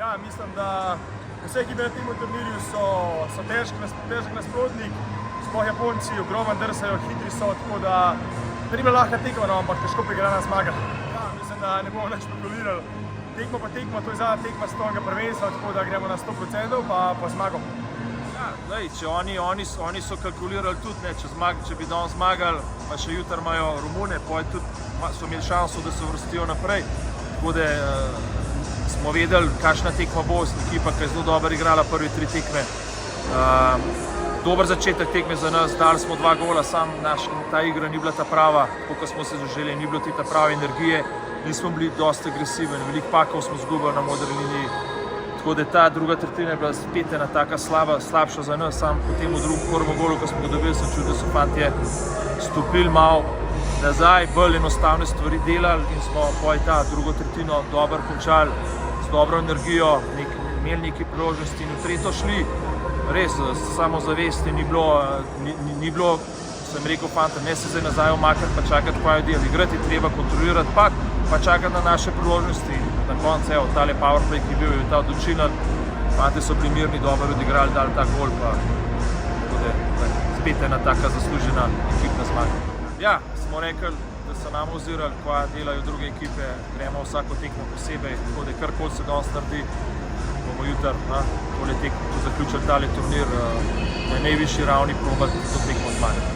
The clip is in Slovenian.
Ja, mislim, da vse ekipe na tem turnirju so težek nasprotnik, sploh Japonci ogromen drsajo, hitri so, tako da ni bila lahka tekma, no, ampak težko prigrana zmaga. Ja, mislim, da ne bomo nič spekulirali. Tekmo pa tekmo, to je zadnja tekma svetovnega prvenstva, tako da gremo na 100% pa zmago. Ja, lej, če oni so kalkulirali tudi, ne, če bi danes zmagali, pa še jutri imajo Romune, so imeli šanso, da se vrstijo naprej. Tako da smo vedeli, kakšna tekma bo, ekipa, ki je zelo dobro igrala prvi 3 tekme. Dober začetek tekme za nas, dali smo 2 gola, ta igra ni bila ta prava, tako kot smo se želeli, ni bilo ta prave energije, nismo bili dosti agresivni, veliko pakov smo izgubili na modri liniji. Tako da ta druga tretjina je bila spet ena taka slabša za nas, sam potem v drugem prvem golu, ko smo ga dobili, sem čutil, da so fantje stopili malo nazaj, bolj enostavne stvari delali in smo po ta drugo tretjino dobro končali, z dobro energijo, imeli nekaj priložnosti in v tretjo šli. Res, samozavesti ni bilo, sem rekel fantom, ne se zdaj nazaj omakati pa čakati, kaj je del. Igrati je treba, kontrolirati pa čakati na naše priložnosti. Na koncu, evo, tale powerplay, ki je bil, je ta odločilni, fante so bili mirni, dobro odigrali, dali ta gol, pa spet ena taka zaslužena ekipna zmaga. Ja, smo rekli, da so nam ozirali, kaj delajo druge ekipe, gremo vsako tekmo posebej, tako da karkoli se danes naredi, bomo jutri zaključili tale turnir na najvišji ravni, probati to tekmo zmagati.